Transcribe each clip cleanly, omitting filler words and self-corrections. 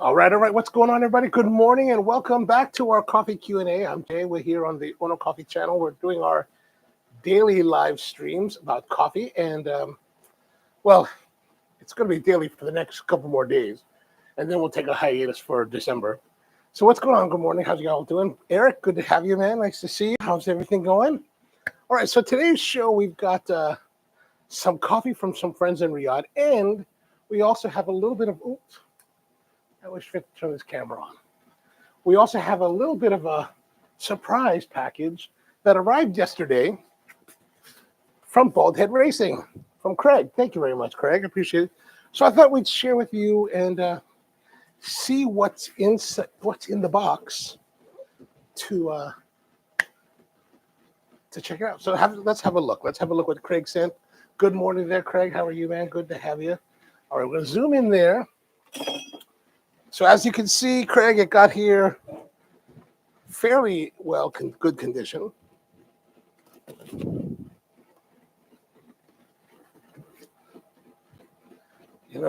All right. What's going on, everybody? Good morning and welcome back to our coffee Q&A. I'm Jay. We're here on the onocoffee channel. We're doing our daily live streams about coffee, and well, it's going to be daily for the next couple more days, and then we'll take a hiatus for December. So what's going on? Good morning. How's you all doing? Eric, good to have you, man. Nice to see you. How's everything going? All right. So today's show, we've got some coffee from some friends in Riyadh, and we also have a little bit of oops. I wish I could turn this camera on. We also have a little bit of a surprise package that arrived yesterday from Bald Head Racing, from Craig. Thank you very much, Craig. I appreciate it. So I thought we'd share with you and see what's in the box to check it out. So let's have a look. Let's have a look what Craig sent. Good morning there, Craig. How are you, man? Good to have you. All right, we're going to zoom in there. So as you can see, Craig, it got here fairly well, good condition.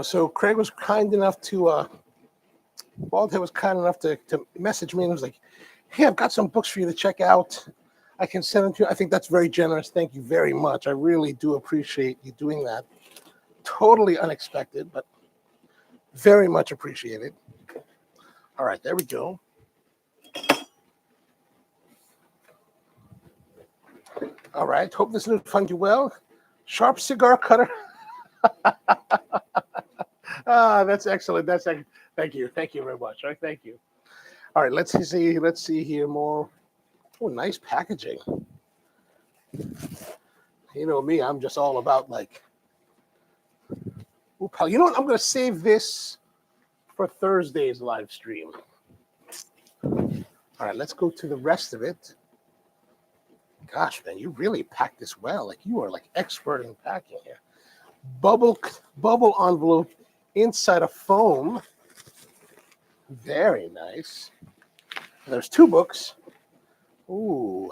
So Craig was kind enough to, Baldhead was kind enough to message me and was like, hey, I've got some books for you to check out. I can send them to you. I think that's very generous. Thank you very much. I really do appreciate you doing that. Totally unexpected, but very much appreciated. All right, there we go. All right, hope this will find you well. Sharp cigar cutter. That's excellent. Thank you. Thank you very much. All right, thank you. All right, let's see here more. Oh, nice packaging. You know me, I'm just all about like. Ooh, you know what? I'm going to save this for Thursday's live stream. All right, let's go to the rest of it. Gosh, man, you really packed this well. Like you are like expert in packing here. Bubble envelope inside of foam. Very nice. There's two books. Ooh,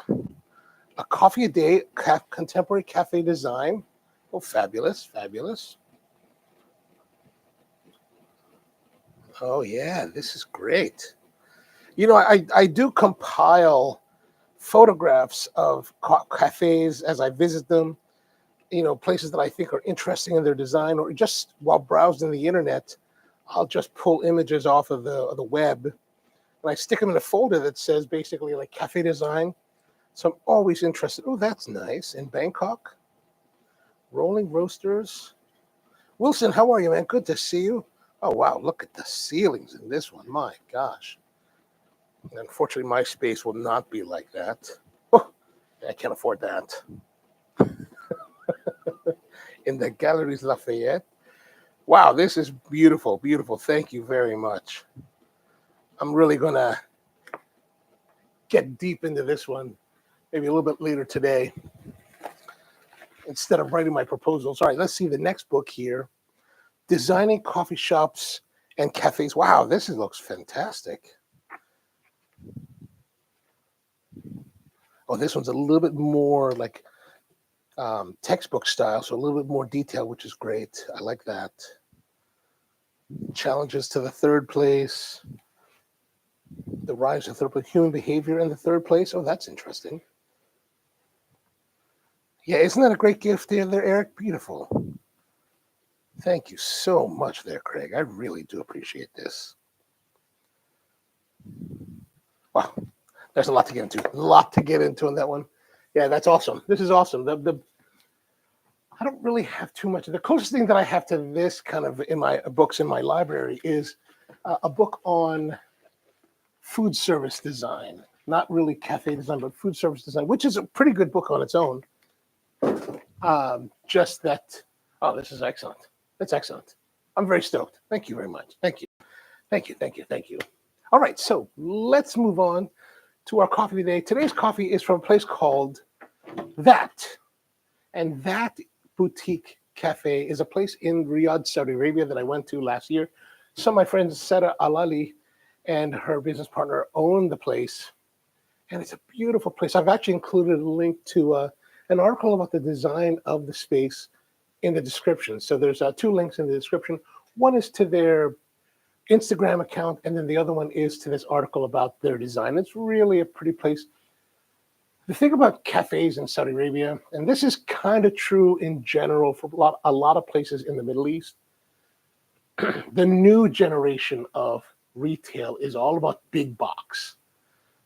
A Coffee a Day, Contemporary Cafe Design. Oh, fabulous, fabulous. Oh, yeah, this is great. I do compile photographs of cafes as I visit them, places that I think are interesting in their design, or just while browsing the internet, I'll just pull images off of the web, and I stick them in a folder that says basically like cafe design. So I'm always interested. Oh, that's nice. In Bangkok, Rolling Roasters. Wilson, how are you, man? Good to see you. Oh, wow, look at the ceilings in this one. My gosh. Unfortunately, my space will not be like that. Oh, I can't afford that. In the Galeries Lafayette. Wow, this is beautiful, beautiful. Thank you very much. I'm really going to get deep into this one maybe a little bit later today instead of writing my proposals. All right, let's see the next book here. Designing Coffee Shops and Cafes. Wow, this looks fantastic. Oh, this one's a little bit more like textbook style, so a little bit more detail, which is great. I like that. Challenges to the third place. The rise of third place. Human behavior in the third place. Oh, that's interesting. Yeah, isn't that a great gift there, Eric? Beautiful. Thank you so much there, Craig. I really do appreciate this. Wow. There's a lot to get into. A lot to get into on that one. Yeah, that's awesome. This is awesome. I don't really have too much. The closest thing that I have to this kind of in my books in my library is a book on food service design. Not really cafe design, but food service design, which is a pretty good book on its own. Just that. Oh, this is excellent. That's excellent. I'm very stoked. Thank you very much. Thank you. Thank you. Thank you. Thank you. All right, so let's move on to our coffee today. Today's coffee is from a place called That. And That Boutique Cafe is a place in Riyadh, Saudi Arabia that I went to last year. Some of my friends, Sara Alali and her business partner, own the place. And it's a beautiful place. I've actually included a link to an article about the design of the space in the description. So there's two links in the description. One is to their Instagram account, and then the other one is to this article about their design. It's really a pretty place. The thing about cafes in Saudi Arabia, and this is kind of true in general for a lot of places in the Middle East, the new generation of retail is all about big box,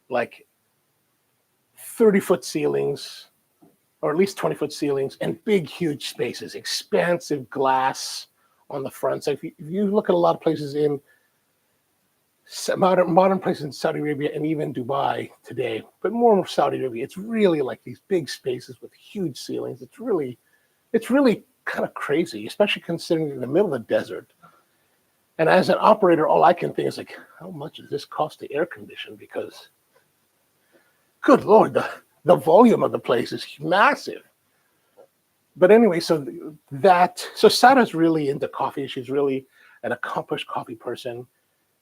like 30-foot ceilings, or at least 20-foot ceilings, and big, huge spaces, expansive glass on the front. So if you look at a lot of places in modern places in Saudi Arabia and even Dubai today, but more Saudi Arabia, it's really like these big spaces with huge ceilings. It's really kind of crazy, especially considering in the middle of the desert. And as an operator, all I can think is like, how much does this cost to air condition? Because, good Lord, the volume of the place is massive. But anyway, so Sara's really into coffee. She's really an accomplished coffee person.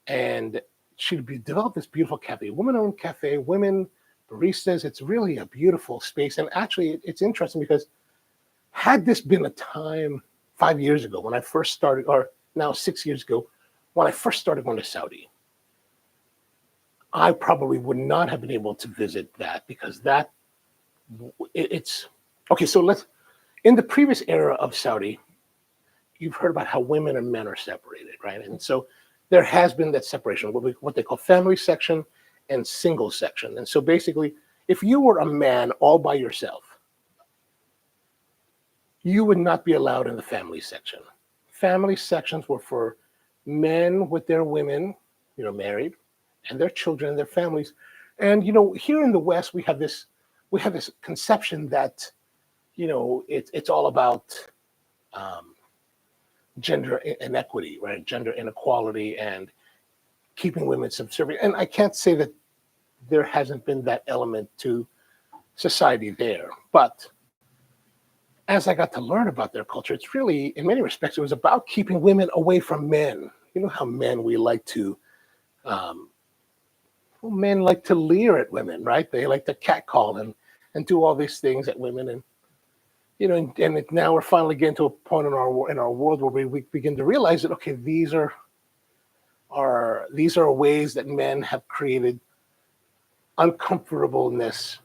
And she developed this beautiful cafe, women-owned cafe, women baristas. It's really a beautiful space. And actually, it's interesting because had this been a time 5 years ago when I first started, or now 6 years ago, when I first started going to Saudi, I probably would not have been able to visit that because it's okay. So in the previous era of Saudi, you've heard about how women and men are separated, right? And so there has been that separation, what they call family section and single section. And so basically, if you were a man all by yourself, you would not be allowed in the family section. Family sections were for men with their women, married, and their children and their families. And here in the West, we have this conception that it's all about gender inequity, right? Gender inequality and keeping women subservient. And I can't say that there hasn't been that element to society there. But as I got to learn about their culture, it's really, in many respects, it was about keeping women away from men. You know how men like to leer at women, right? They like to catcall and do all these things at women. And now we're finally getting to a point in our world where we begin to realize that, okay, these are ways that men have created uncomfortableness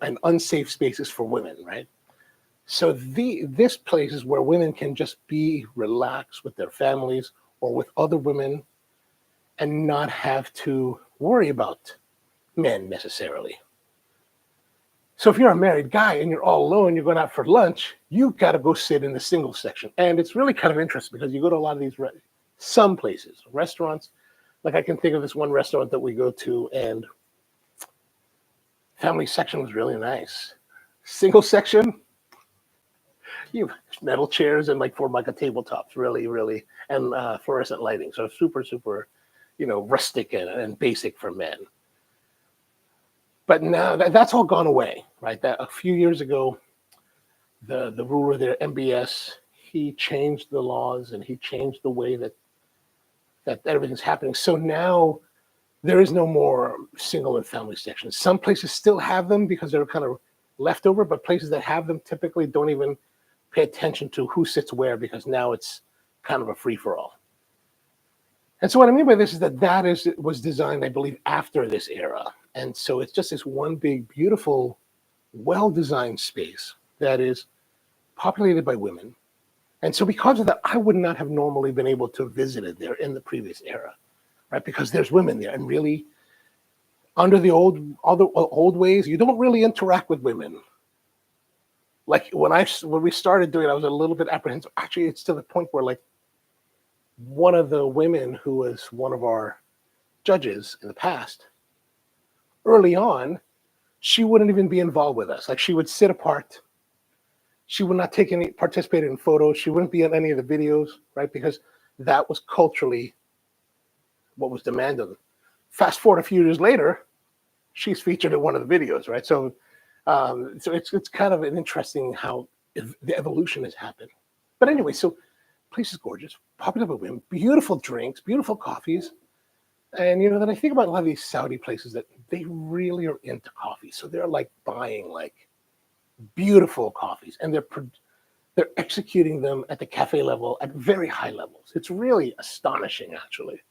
and unsafe spaces for women, right? So this place is where women can just be relaxed with their families or with other women and not have to worry about men necessarily. So if you're a married guy and you're all alone, you're going out for lunch, you've got to go sit in the single section. And it's really kind of interesting because you go to a lot of these, some places, restaurants, like I can think of this one restaurant that we go to and family section was really nice. Single section, you have metal chairs and like Formica tabletops, really, and fluorescent lighting. So super, rustic and basic for men. But now that's all gone away, right? That a few years ago, the ruler there, MBS, he changed the laws and he changed the way that everything's happening. So now there is no more single and family sections. Some places still have them because they're kind of leftover, but places that have them typically don't even pay attention to who sits where because now it's kind of a free-for-all. And so what I mean by this is that was designed, I believe, after this era. And so it's just this one big, beautiful, well-designed space that is populated by women. And so because of that, I would not have normally been able to visit it there in the previous era, right? Because there's women there. And really, under the old ways, you don't really interact with women. Like when we started doing it, I was a little bit apprehensive. Actually, it's to the point where like one of the women who was one of our judges in the past, early on, she wouldn't even be involved with us. Like she would sit apart. She would not participate in photos. She wouldn't be in any of the videos, right? Because that was culturally what was demanded. Fast forward a few years later, she's featured in one of the videos, right? So it's kind of an interesting how the evolution has happened. But anyway, so place is gorgeous, popular by women, beautiful drinks, beautiful coffees. And then I think about a lot of these Saudi places that they really are into coffee. So they're like buying like beautiful coffees and they're executing them at the cafe level at very high levels. It's really astonishing, actually.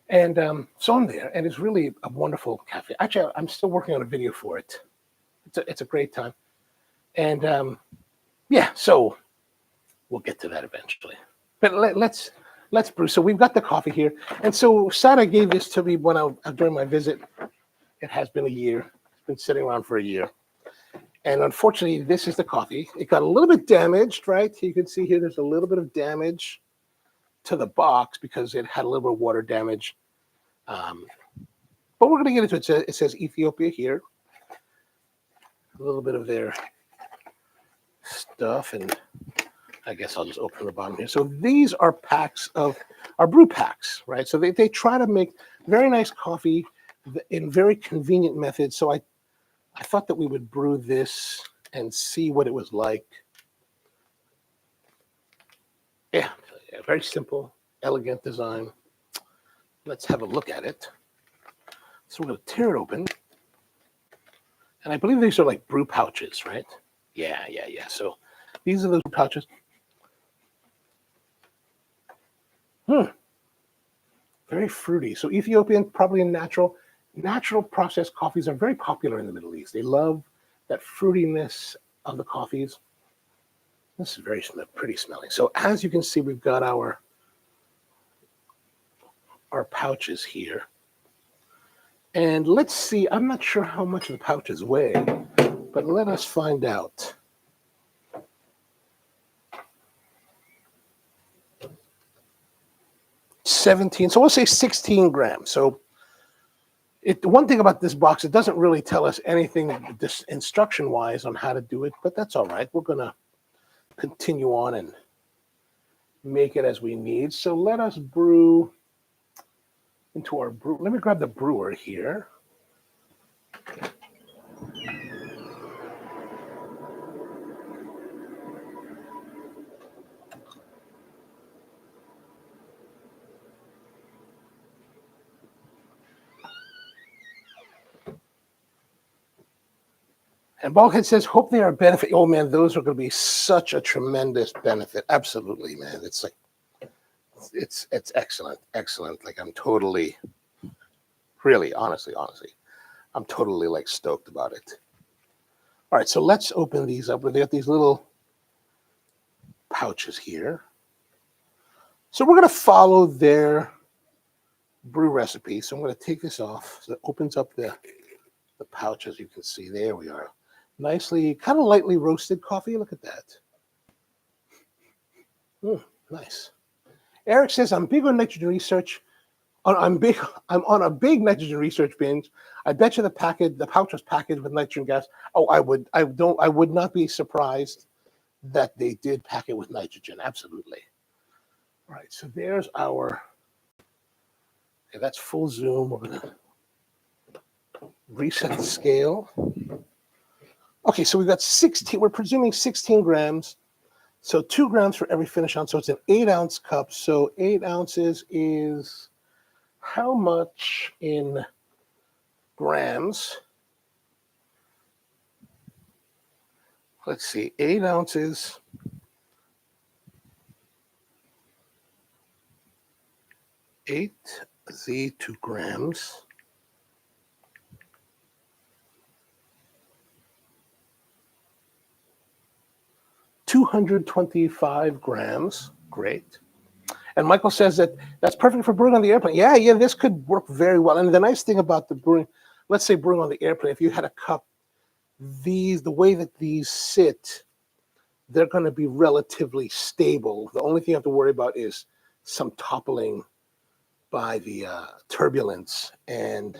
And so I'm there, and it's really a wonderful cafe. Actually, I'm still working on a video for it. It's a great time. And yeah, so we'll get to that eventually. But let's brew. So we've got the coffee here, and so Sara gave this to me during my visit. It has been a year. It's been sitting around for a year, and unfortunately, this is the coffee. It got a little bit damaged, right? You can see here. There's a little bit of damage to the box because it had a little bit of water damage. But we're going to get into it. It says Ethiopia here. A little bit of their stuff, and I guess I'll just open the bottom here. So these are packs of our brew packs, right? So they try to make very nice coffee in very convenient methods. So I thought that we would brew this and see what it was like. Yeah, very simple, elegant design. Let's have a look at it. So we're going to tear it open. And I believe these are like brew pouches, right? Yeah. So these are the pouches. Very fruity. So Ethiopian, probably natural processed coffees are very popular in the Middle East. They love that fruitiness of the coffees. This is very pretty smelling. So as you can see, we've got our pouches here. And let's see, I'm not sure how much the pouches weigh, but let us find out. So we'll say 16 grams. So one thing about this box, it doesn't really tell us anything this instruction-wise on how to do it, but that's all right. We're going to continue on and make it as we need. So let us brew into our brew. Let me grab the brewer here. And Bulkhead says, hope they are a benefit. Oh man, those are going to be such a tremendous benefit. Absolutely, man. It's like, it's excellent. Like I'm totally, really, honestly, I'm totally like stoked about it. All right, so let's open these up. They got these little pouches here. So we're going to follow their brew recipe. So I'm going to take this off. So it opens up the pouch, as you can see. There we are. Nicely, kind of lightly roasted coffee. Look at that. Nice. Eric says, I'm big on nitrogen research. I'm on a big nitrogen research binge. I bet you the pouch was packaged with nitrogen gas. Oh, I would not be surprised that they did pack it with nitrogen. Absolutely. All right, so there's our, okay, that's full zoom. We're gonna reset the scale. Okay, so we've got 16, we're presuming 16 grams. So 2 grams for every finish ounce. So it's an 8-ounce cup. So 8 ounces is how much in grams? Let's see, 8 ounces. 8 Z 2 grams. $225 grams. Great. And Michael says that's perfect for brewing on the airplane. Yeah, this could work very well. And the nice thing about the brewing, let's say brewing on the airplane, if you had a cup, the way that these sit, they're going to be relatively stable. The only thing you have to worry about is some toppling by the turbulence. And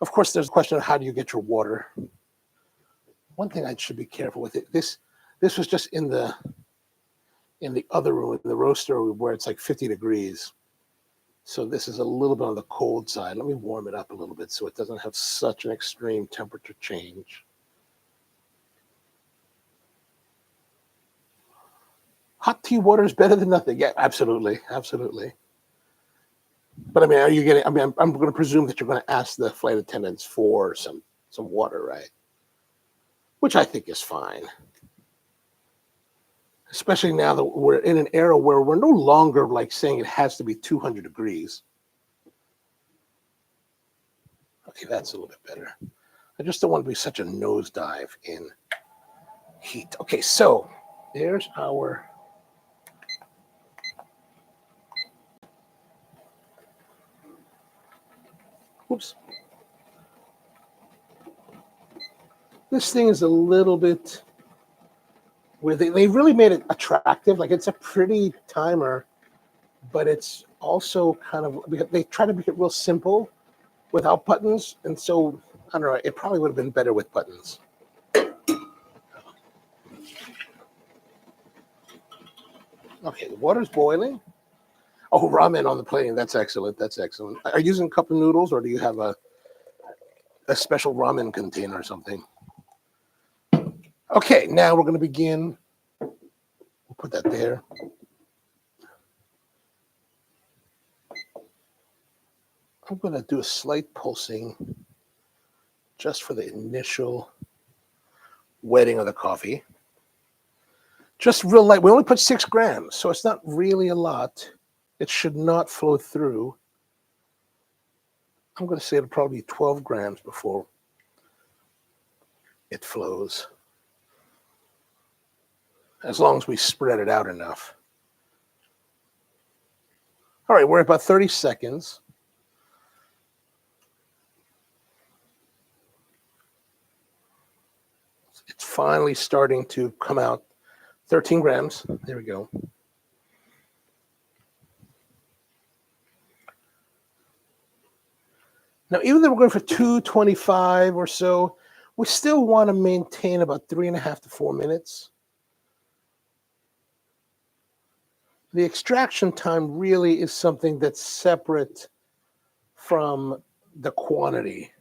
of course, there's a question of how do you get your water. One thing I should be careful with it. This was just in the other room, in the roaster, where it's like 50 degrees. So this is a little bit on the cold side. Let me warm it up a little bit so it doesn't have such an extreme temperature change. Hot tea water is better than nothing. Yeah, absolutely. But I mean, I'm going to presume that you're going to ask the flight attendants for some water, right? Which I think is fine. Especially now that we're in an era where we're no longer like saying it has to be 200 degrees. Okay, that's a little bit better. I just don't want to be such a nosedive in heat. Okay, so there's our whoops. This thing is a little bit where they really made it attractive. Like it's a pretty timer, but it's also kind of, they try to make it real simple without buttons. And so, I don't know, it probably would have been better with buttons. Okay, the water's boiling. Oh, ramen on the plate. That's excellent. That's excellent. Are you using cup of noodles or do you have a special ramen container or something? Okay, now we're going to begin. We'll put that there. I'm going to do a slight pulsing just for the initial wetting of the coffee. Just real light. We only put 6 grams, so it's not really a lot. It should not flow through. I'm going to say it'll probably be 12 grams before it flows, as long as we spread it out enough. All right, we're at about 30 seconds. It's finally starting to come out. 13 grams. There we go. Now, even though we're going for 225 or so, we still want to maintain about 3.5 to 4 minutes. The extraction time really is something that's separate from the quantity.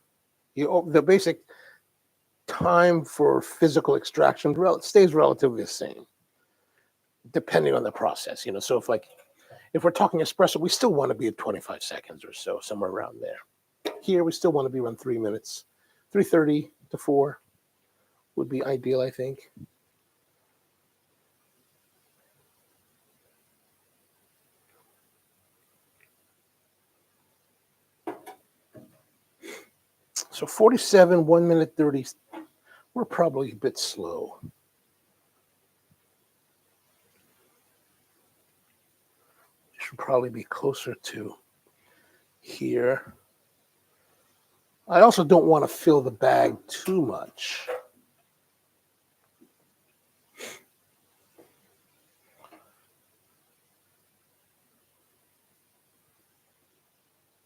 The basic time for physical extraction stays relatively the same, depending on the process. So if we're talking espresso, we still want to be at 25 seconds or so, somewhere around there. Here, we still want to be around 3 minutes. 3:30 to 4 would be ideal, I think. So 47, 1 minute 30. We're probably a bit slow. Should probably be closer to here. I also don't want to fill the bag too much.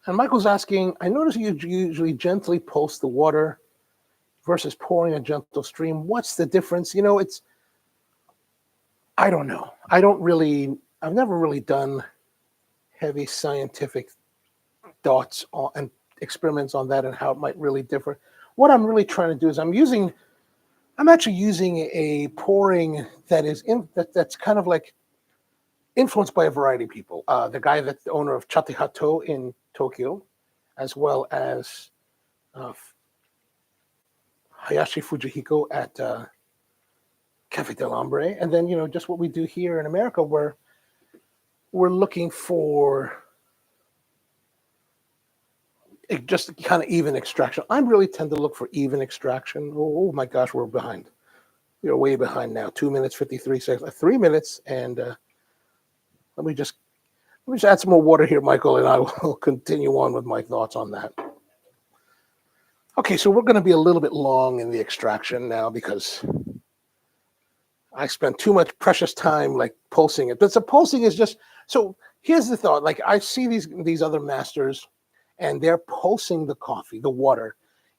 And Michael's asking, I notice you usually gently pulse the water versus pouring a gentle stream. What's the difference? I don't know. I've never really done heavy scientific thoughts on and experiments on that and how it might really differ. What I'm really trying to do is I'm actually using a pouring that's kind of like influenced by a variety of people. The guy that's the owner of Chatehato in Tokyo, as well as Hayashi Fujihiko at Cafe del Hombre. And then, just what we do here in America, where we're looking for just kind of even extraction. I really tend to look for even extraction. Oh my gosh, we're behind. We're way behind now. 2 minutes, 53 seconds, 3 minutes. And let me just add some more water here, Michael, and I will continue on with my thoughts on that. Okay, so we're going to be a little bit long in the extraction now because I spent too much precious time pulsing it. But the pulsing is just, so here's the thought. I see these other masters and they're pulsing the coffee, the water,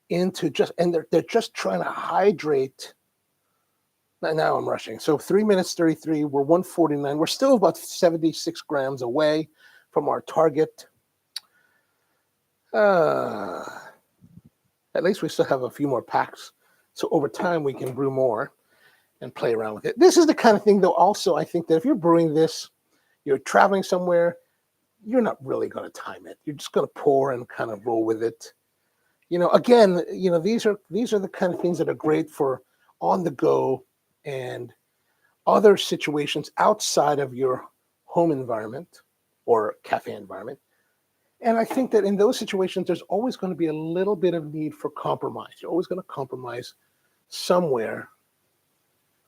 into and they're just trying to hydrate. Now I'm rushing. So 3 minutes 33, we're 149. We're still about 76 grams away from our target. At least we still have a few more packs. So over time, we can brew more and play around with it. This is the kind of thing, though, also, I think that if you're brewing this, you're traveling somewhere, you're not really going to time it. You're just going to pour and kind of roll with it. Again, these are the kind of things that are great for on the go and other situations outside of your home environment or cafe environment. And I think that in those situations, there's always going to be a little bit of need for compromise. You're always going to compromise somewhere.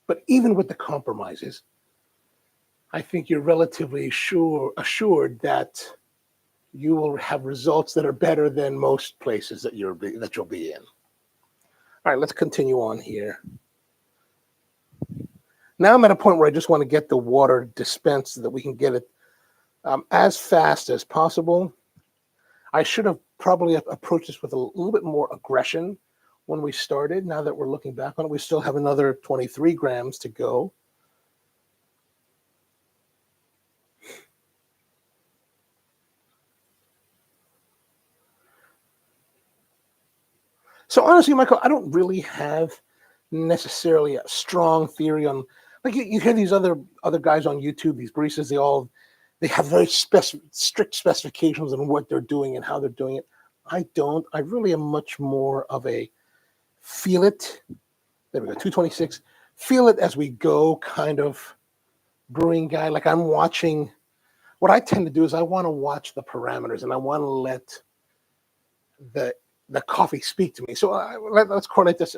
But even with the compromises, I think you're relatively assured that you will have results that are better than most places that you'll be in. All right, let's continue on here. Now I'm at a point where I just want to get the water dispensed so that we can get it as fast as possible. I should have probably approached this with a little bit more aggression when we started. Now that we're looking back on it, we still have another 23 grams to go. So honestly, Michael, I don't really have necessarily a strong theory on, like you hear these other guys on YouTube, these baristas, they have very strict specifications on what they're doing and how they're doing it. I don't. I really am much more of a feel it. There we go, 226. Feel it as we go kind of brewing guy. Like I'm watching. What I tend to do is I want to watch the parameters and I want to let the coffee speak to me. So let's correlate this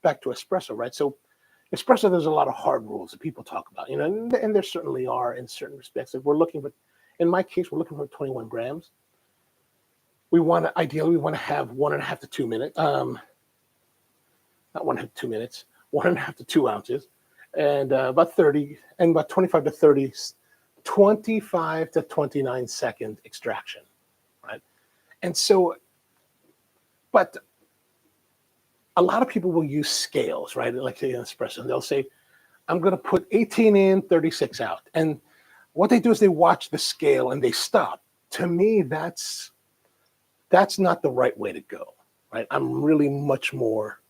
back to espresso, right? So espresso, there's a lot of hard rules that people talk about, and there certainly are in certain respects. If we're looking for, in my case, we're looking for 21 grams. Ideally, we want to have 1.5 to 2 minutes, not 1.5 to 2 minutes, 1.5 to 2 ounces, and about 25 to 30, 25 to 29 second extraction, right? And so, but a lot of people will use scales, right? Like say in espresso, and they'll say, I'm going to put 18 in, 36 out. And what they do is they watch the scale and they stop. To me, that's not the right way to go, right? I'm really much more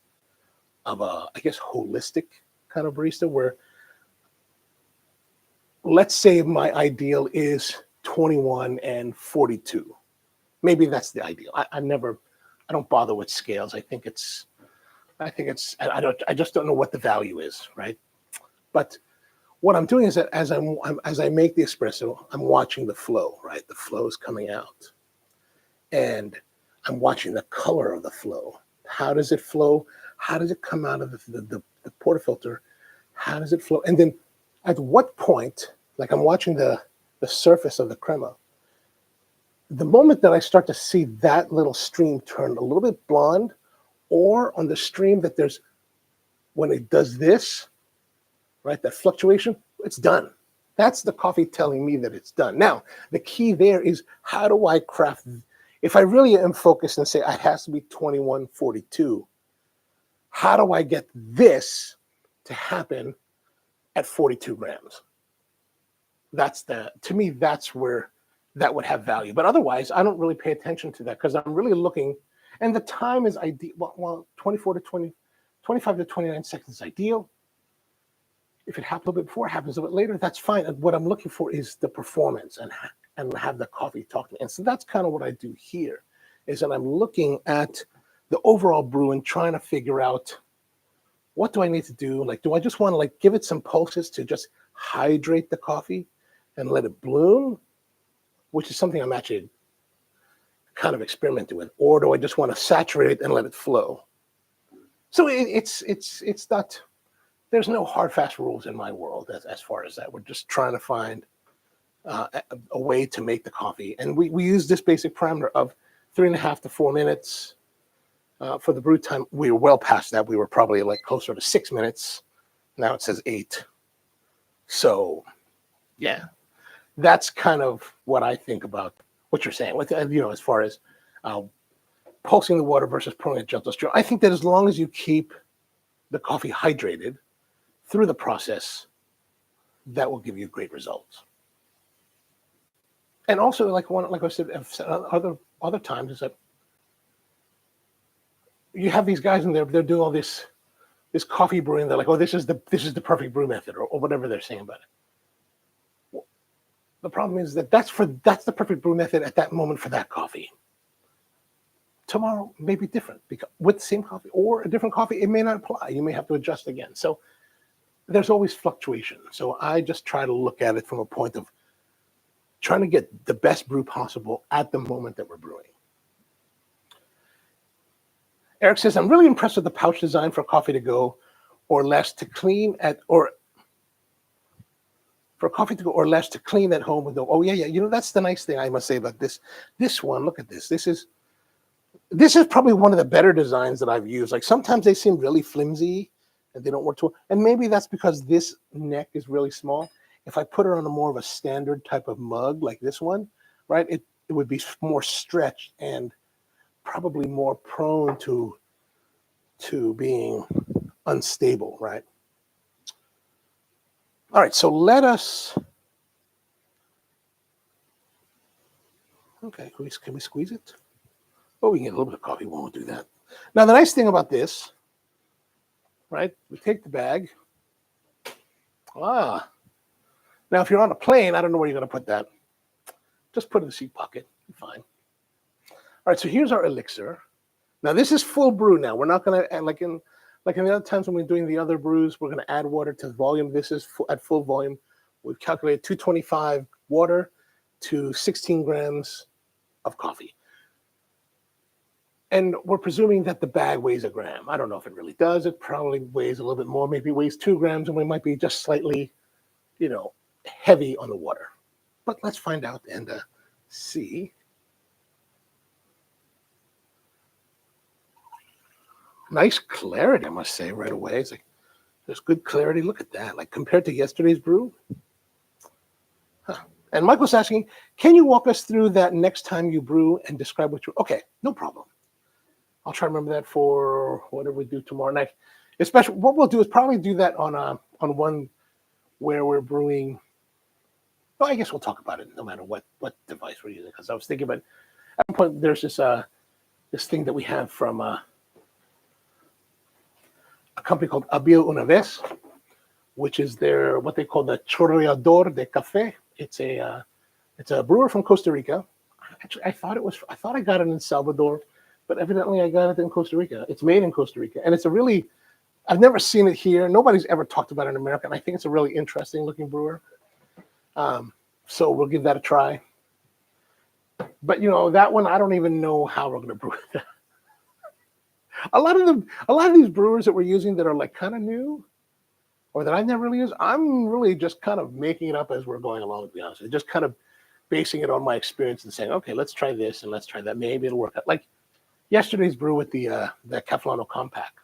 of a, I guess, holistic kind of barista where, let's say my ideal is 21 and 42. Maybe that's the ideal. I don't bother with scales. I just don't know what the value is, right? But what I'm doing is that as I make the espresso, I'm watching the flow, right? The flow is coming out, and I'm watching the color of the flow. How does it flow? How does it come out of the portafilter? How does it flow? And then at what point, like I'm watching the surface of the crema, the moment that I start to see that little stream turn a little bit blonde, or on the stream that when it does this, right, that fluctuation, it's done. That's the coffee telling me that it's done. Now, the key there is how do I craft, if I really am focused and say it has to be 21:42, how do I get this to happen at 42 grams? To me, that's where that would have value. But otherwise, I don't really pay attention to that because I'm really looking, and the time is ideal. Well, 25 to 29 seconds is ideal. If it happens a little bit before, it happens a little bit later, that's fine. And what I'm looking for is the performance and have the coffee talk to me. And so that's kind of what I do here, is that I'm looking at the overall brew and trying to figure out what do I need to do? Like, do I just want to give it some pulses to just hydrate the coffee and let it bloom, which is something I'm actually kind of experimenting with, or do I just want to saturate it and let it flow? So it's not, there's no hard fast rules in my world as far as that. We're just trying to find a way to make the coffee, and we use this basic parameter of 3.5 to 4 minutes for the brew time. We were well past that. We were probably closer to 6 minutes. Now it says 8. So yeah, that's kind of what I think about what you're saying with, as far as pulsing the water versus pouring a gentle stream. I think that as long as you keep the coffee hydrated through the process, that will give you great results. And also, like I said, other times, is that you have these guys and they're doing all this coffee brewing. They're like, oh, this is the perfect brew method, or whatever they're saying about it. The problem is that that's the perfect brew method at that moment for that coffee. Tomorrow may be different because with the same coffee or a different coffee, it may not apply. You may have to adjust again. So there's always fluctuation. So I just try to look at it from a point of trying to get the best brew possible at the moment that we're brewing. Eric says, I'm really impressed with the pouch design for coffee to go or less to clean at, or for coffee to go or less to clean at home with no. Oh yeah. You know, that's the nice thing I must say about this. This one, look at this. This is probably one of the better designs that I've used. Like sometimes they seem really flimsy and they don't work too well. And maybe that's because this neck is really small. If I put it on a more of a standard type of mug like this one, right, it would be more stretched and probably more prone to being unstable, right? All right, so let us. Okay, can we squeeze it? Oh, we can get a little bit of coffee. We won't do that. Now, the nice thing about this, right? We take the bag. Now, if you're on a plane, I don't know where you're going to put that. Just put it in the seat pocket. You're fine. All right, so here's our elixir. Now, this is full brew now. We're not going to, like in the other times when we're doing the other brews, we're going to add water to the volume. This is at full volume. We've calculated 225 water to 16 grams of coffee. And we're presuming that the bag weighs a gram. I don't know if it really does. It probably weighs a little bit more. Maybe it weighs 2 grams, and we might be just slightly, heavy on the water. But let's find out and see. Nice clarity, I must say, right away. It's like there's good clarity. Look at that. Like compared to yesterday's brew. Huh. And Michael's asking, can you walk us through that next time you brew and describe what you... Okay, no problem. I'll try to remember that for whatever we do tomorrow night. Especially, what we'll do is probably do that on one where we're brewing. Well, I guess we'll talk about it no matter what device we're using. Because I was thinking about at one point there's this thing that we have from a company called Había una vez, which is what they call the chorreador de café. It's a brewer from Costa Rica. Actually, I thought I got it in Salvador. But evidently I got it in Costa Rica. It's made in Costa Rica. And it's I've never seen it here. Nobody's ever talked about it in America. And I think it's a really interesting looking brewer. So we'll give that a try. But, that one, I don't even know how we're going to brew it. A lot of these brewers that we're using that are like kind of new or that I've never really used, I'm really just kind of making it up as we're going along, to be honest. Just kind of basing it on my experience and saying, okay, let's try this and let's try that. Maybe it'll work out. Like, yesterday's brew with the Keflano Compact.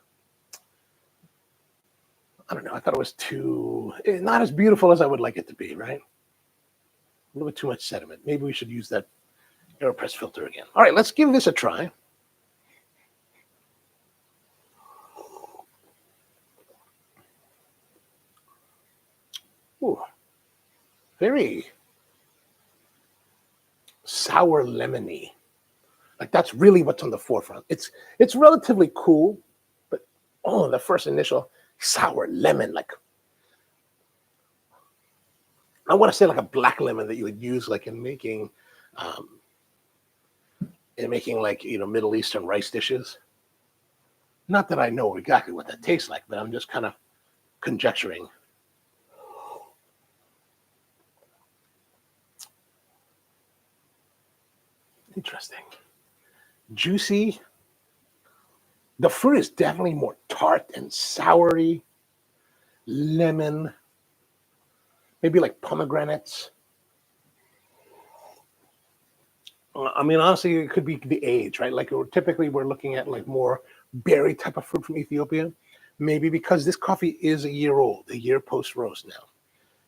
I don't know. I thought it was not as beautiful as I would like it to be, right? A little bit too much sediment. Maybe we should use that AeroPress filter again. All right, let's give this a try. Ooh, very sour lemony. Like that's really what's on the forefront. It's relatively cool, but the first initial sour lemon, like I want to say like a black lemon that you would use like in making like Middle Eastern rice dishes. Not that I know exactly what that tastes like, but I'm just kind of conjecturing. Interesting. Juicy. The fruit is definitely more tart and soury. Lemon. Maybe like pomegranates. I mean, honestly, it could be the age, right? Like typically we're looking at like more berry type of fruit from Ethiopia. Maybe because this coffee is a year old, a year post roast now.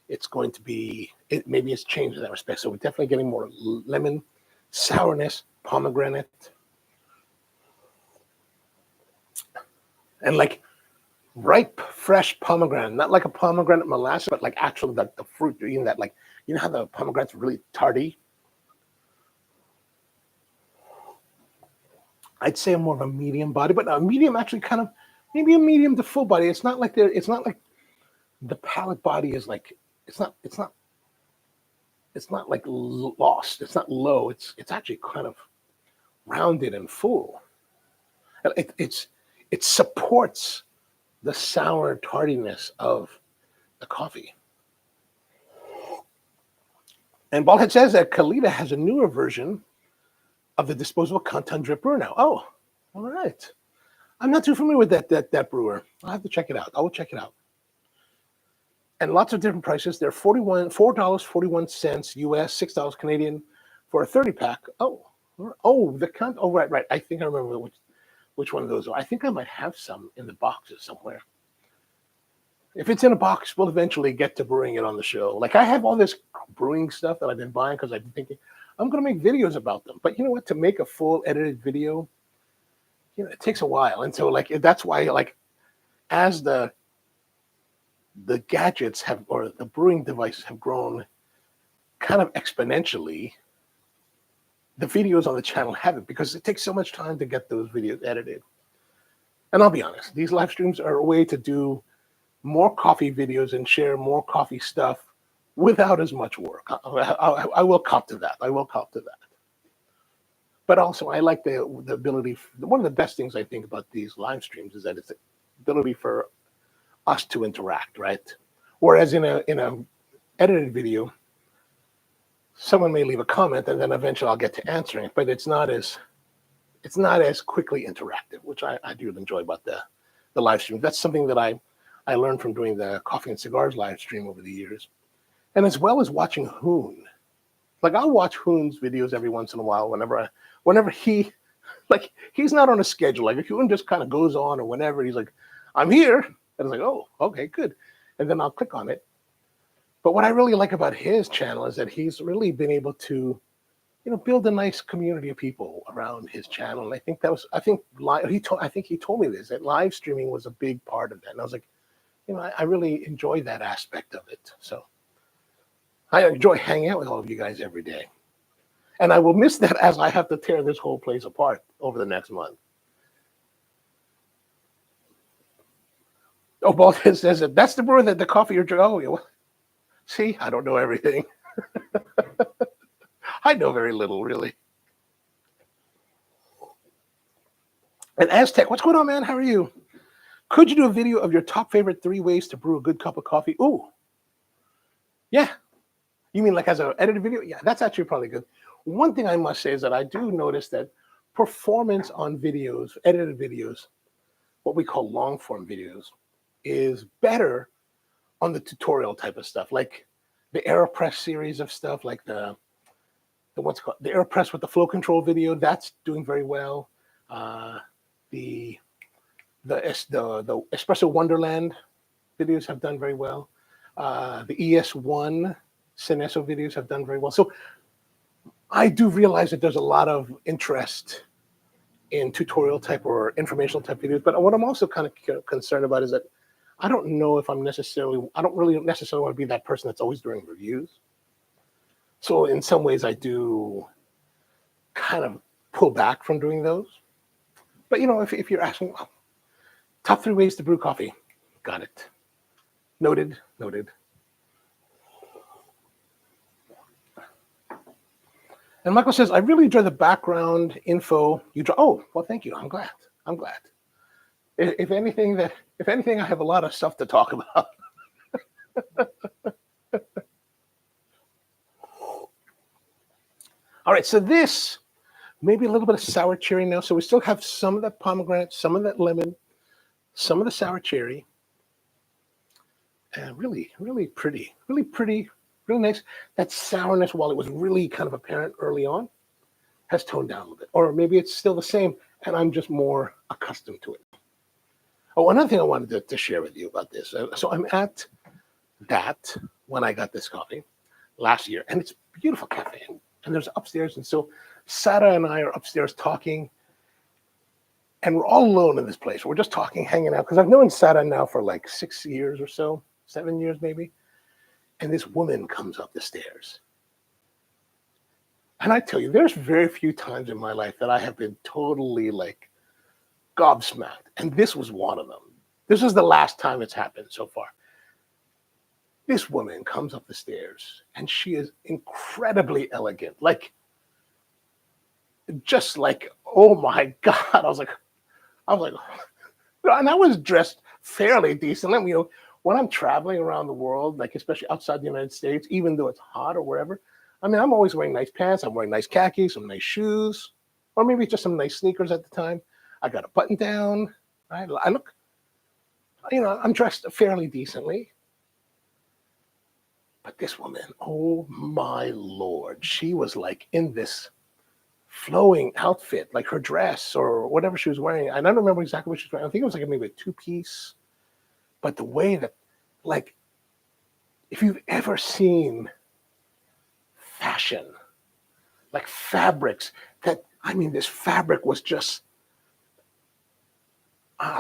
It's going to be, maybe it's changed in that respect. So we're definitely getting more lemon, sourness, pomegranate. And like ripe, fresh pomegranate, not like a pomegranate molasses, but like actually the fruit, you're eating that, like, you know how the pomegranate's really tardy? I'd say more of a medium body, but a medium actually kind of, maybe a medium to full body. It's not like the palate body is like, it's not like lost. It's not low. It's actually kind of rounded and full. It supports the sour tardiness of the coffee. And Baldhead says that Kalita has a newer version of the disposable Kantan drip brewer now. Oh, all right. I'm not too familiar with that brewer. I'll have to check it out. I will check it out. And lots of different prices. They're $4.41 US, $6 Canadian for a 30 pack. Oh, right. I think I remember which one of those are. I think I might have some in the boxes somewhere. If it's in a box, we'll eventually get to brewing it on the show. Like I have all this brewing stuff that I've been buying because I've been thinking I'm going to make videos about them. But you know what? To make a full edited video, it takes a while. And so like that's why like as the gadgets have, or the brewing devices have grown kind of exponentially, the videos on the channel haven't, because it takes so much time to get those videos edited. And I'll be honest, these live streams are a way to do more coffee videos and share more coffee stuff without as much work. I will cop to that. But also, I like the ability. One of the best things I think about these live streams is that it's the ability for us to interact, right? Whereas in a edited video, someone may leave a comment and then eventually I'll get to answering it, but it's not as quickly interactive, which I do enjoy about the live stream. That's something that I learned from doing the Coffee and Cigars live stream over the years. And as well as watching Hoon. Like I'll watch Hoon's videos every once in a while whenever he's not on a schedule. Like if Hoon just kind of goes on, or whenever he's like, I'm here. And it's like, oh, okay, good. And then I'll click on it. But what I really like about his channel is that he's really been able to, build a nice community of people around his channel. And I think he told me this, that live streaming was a big part of that. And I was like, I really enjoy that aspect of it. So I enjoy hanging out with all of you guys every day. And I will miss that as I have to tear this whole place apart over the next month. Oh, Baldhead says that that's the brewer that the coffee you're drinking. Oh, yeah. See, I don't know everything. I know very little, really. And Aztec, what's going on, man? How are you? Could you do a video of your top favorite 3 ways to brew a good cup of coffee? Ooh. Yeah. You mean like as an edited video? Yeah, that's actually probably good. One thing I must say is that I do notice that performance on videos, edited videos, what we call long form videos, is better on the tutorial type of stuff, like the AeroPress series of stuff, like the what's called the AeroPress with the flow control video. That's doing very well. The Espresso Wonderland videos have done very well. The ES1 Cinesso videos have done very well. So I do realize that there's a lot of interest in tutorial type or informational type videos. But what I'm also kind of concerned about is that I don't really necessarily want to be that person that's always doing reviews. So in some ways I do kind of pull back from doing those. But if you're asking, top 3 ways to brew coffee, got it. Noted. And Michael says, I really enjoy the background info you draw. Oh, well, thank you. I'm glad. If anything, I have a lot of stuff to talk about. All right, so this, maybe a little bit of sour cherry now. So we still have some of that pomegranate, some of that lemon, some of the sour cherry. And really, really pretty, really nice. That sourness, while it was really kind of apparent early on, has toned down a little bit. Or maybe it's still the same, and I'm just more accustomed to it. Oh, another thing I wanted to share with you about this. So I'm at that when I got this coffee last year, and it's a beautiful cafe. And there's upstairs, and so Sara and I are upstairs talking, and we're all alone in this place. We're just talking, hanging out, because I've known Sara now for like 6 years or so, 7 years maybe. And this woman comes up the stairs. And I tell you, there's very few times in my life that I have been totally like gobsmacked. And this was one of them. This is the last time it's happened so far. This woman comes up the stairs and she is incredibly elegant. Like, just like, oh my God. I was like, and I was dressed fairly decently. When I'm traveling around the world, like especially outside the United States, even though it's hot or wherever, I mean, I'm always wearing nice pants. I'm wearing nice khakis, some nice shoes, or maybe just some nice sneakers at the time. I got a button down. Right? I look, I'm dressed fairly decently. But this woman, oh my Lord, she was like in this flowing outfit, like her dress or whatever she was wearing. I don't remember exactly what she was wearing. I think it was like maybe a two-piece. But the way that, like, if you've ever seen fashion, like fabrics, this fabric was just,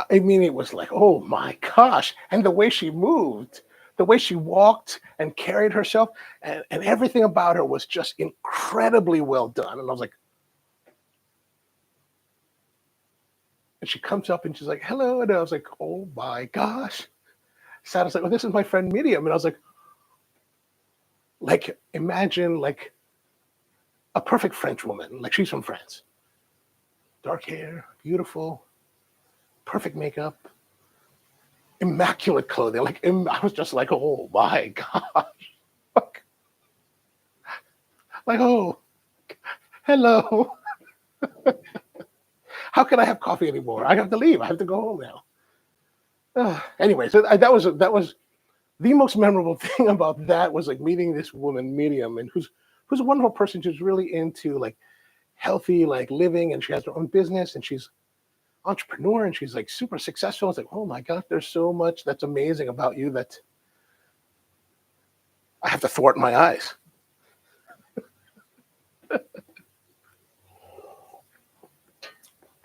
it was like, oh my gosh. And the way she moved, the way she walked and carried herself, and everything about her was just incredibly well done. And I was like, and she comes up and she's like, hello. And I was like, oh my gosh. Sara's like, well, this is my friend Miriam. And I was like, imagine like a perfect French woman. Like she's from France. Dark hair, beautiful, perfect makeup, immaculate clothing. Like I was just like, oh my gosh. Like, oh, hello. How can I have coffee anymore? I have to leave. I have to go home now. Anyway, so that was the most memorable thing about that was like meeting this woman, Miriam, and who's a wonderful person. She's really into like healthy, like living, and she has her own business, and she's entrepreneur, and she's like super successful. It's like, oh my God, there's so much that's amazing about you that I have to thwart my eyes.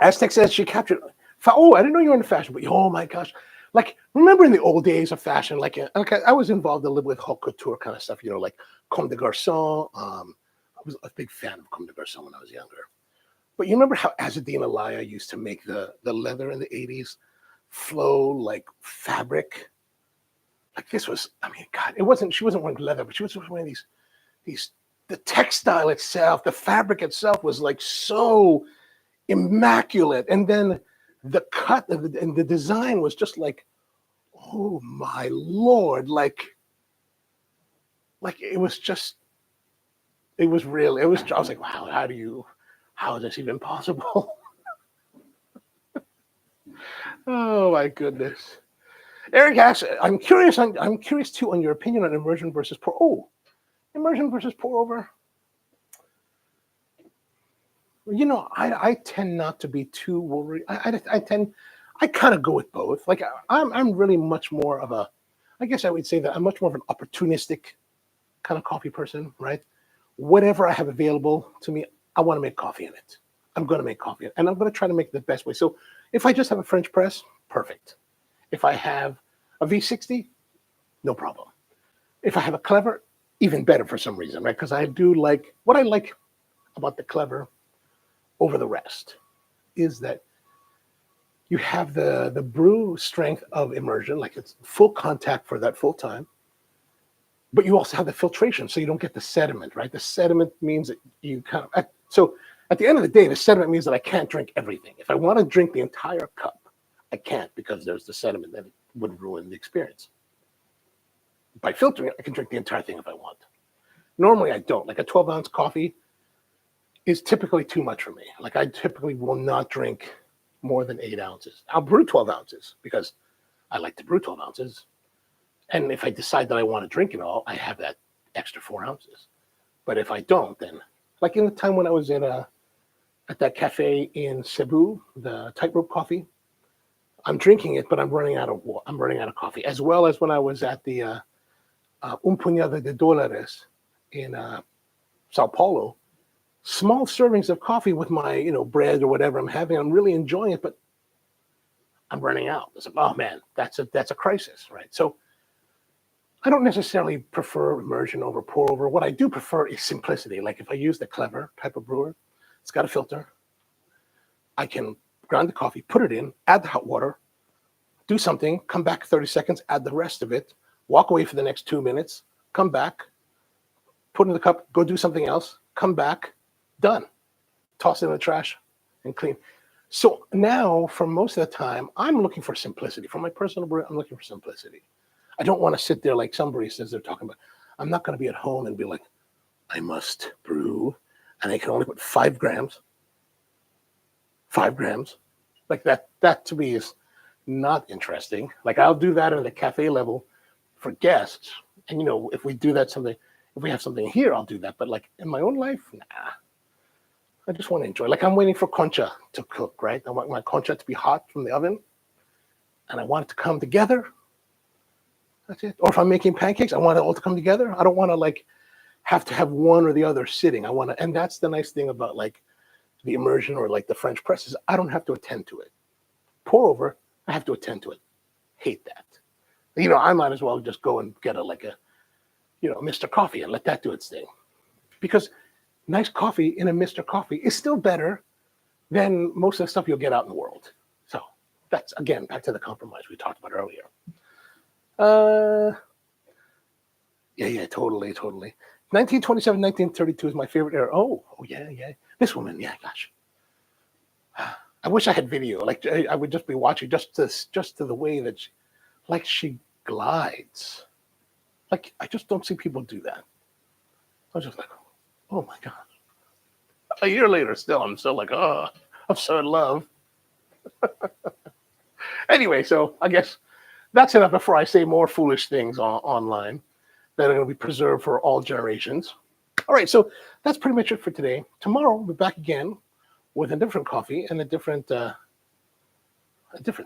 Aztec says she captured. Oh, I didn't know you were into fashion, but oh my gosh. Like, remember in the old days of fashion, like I was involved a little with haute couture kind of stuff, like Comme des Garçons. I was a big fan of Comme des Garçons when I was younger. But you remember how Azzedine Alaïa used to make the leather in the 80s flow like fabric? Like this was, God, she wasn't wearing leather, but she was wearing the textile itself, the fabric itself was like so immaculate. And then the cut and the design was just like, oh my Lord, like it was real. I was like, wow, how is this even possible? Oh my goodness. Eric asks, I'm curious too on your opinion on immersion versus pour. Oh, immersion versus pour over. I tend not to be too worried. I kind of go with both. Like I'm really much more of I guess I would say that I'm much more of an opportunistic kind of coffee person, right? Whatever I have available to me, I want to make coffee in it. I'm going to make coffee, and I'm going to try to make it the best way. So if I just have a French press, perfect. If I have a V60, no problem. If I have a Clever, even better for some reason, right? Because I do like, what I like about the Clever over the rest is that you have the brew strength of immersion, like it's full contact for that full time, but you also have the filtration, so you don't get the sediment, right? The sediment means that you kind of, so at the end of the day, the sediment means that I can't drink everything. If I want to drink the entire cup, I can't because there's the sediment that would ruin the experience. By filtering it, I can drink the entire thing if I want. Normally, I don't. Like a 12-ounce coffee is typically too much for me. Like I typically will not drink more than 8 ounces. I'll brew 12 ounces because I like to brew 12 ounces. And if I decide that I want to drink it all, I have that extra 4 ounces. But if I don't, then like in the time when I was at that cafe in Cebu, the Tightrope Coffee, I'm drinking it, but I'm running out of coffee. As well as when I was at the Un Puñado de Dólares in Sao Paulo, small servings of coffee with my bread or whatever I'm having. I'm really enjoying it, but I'm running out. It's like, oh man, that's a crisis, right? So I don't necessarily prefer immersion over pour over. What I do prefer is simplicity. Like if I use the Clever type of brewer, it's got a filter. I can grind the coffee, put it in, add the hot water, do something, come back 30 seconds, add the rest of it, walk away for the next 2 minutes, come back, put in the cup, go do something else, come back, done. Toss it in the trash and clean. So now, for most of the time, I'm looking for simplicity. For my personal brew, I'm looking for simplicity. I don't want to sit there like some baristas they're talking about. I'm not going to be at home and be like, I must brew, and I can only put 5 grams. 5 grams. Like that to me is not interesting. Like I'll do that at a cafe level for guests. And if we do that something, if we have something here, I'll do that. But like in my own life, nah. I just want to enjoy. Like I'm waiting for concha to cook, right? I want my concha to be hot from the oven, and I want it to come together. That's it. Or if I'm making pancakes, I want it all to come together. I don't want to like have to have one or the other sitting. I want to, and that's the nice thing about like the immersion or like the French press is I don't have to attend to it. Pour over, I have to attend to it. Hate that. I might as well just go and get a Mr. Coffee and let that do its thing. Because nice coffee in a Mr. Coffee is still better than most of the stuff you'll get out in the world. So that's, again, back to the compromise we talked about earlier. Yeah, totally. 1927, 1932 is my favorite era. Oh, yeah. This woman, yeah, gosh. I wish I had video. Like I would just be watching just to the way that she glides. Like I just don't see people do that. I was just like, oh my God. A year later, still, I'm still like, oh, I'm so in love. Anyway, so I guess that's enough before I say more foolish things online that are going to be preserved for all generations. All right, so that's pretty much it for today. Tomorrow, we'll be back again with a different coffee and a different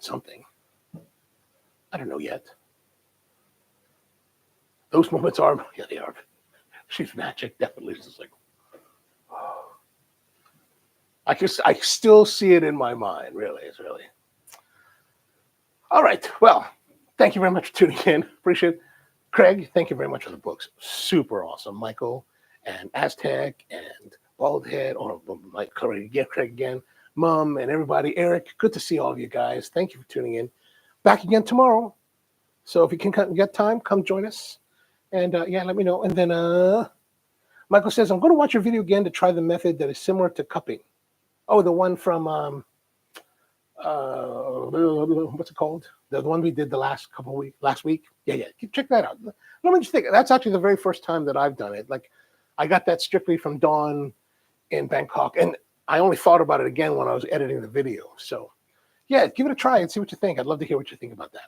something. I don't know yet. Those moments are, yeah, they are. She's magic, definitely. It's just like, oh. I still see it in my mind, really. It's really. All right, well, thank you very much for tuning in. Appreciate it. Craig, thank you very much for the books. Super awesome. Michael and Aztec and Baldhead, or Mike, Craig again, Mom and everybody. Eric, good to see all of you guys. Thank you for tuning in. Back again tomorrow. So if you can get time, come join us. And yeah, let me know. And then Michael says, I'm going to watch your video again to try the method that is similar to cupping. Oh, the one from, what's it called? The one we did last week. Yeah. Check that out. Let me just think. That's actually the very first time that I've done it. Like, I got that strictly from Dawn in Bangkok. And I only thought about it again when I was editing the video. So, yeah, give it a try and see what you think. I'd love to hear what you think about that.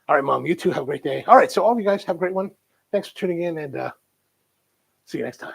All right, Mom, you too have a great day. All right, so all of you guys have a great one. Thanks for tuning in, and see you next time.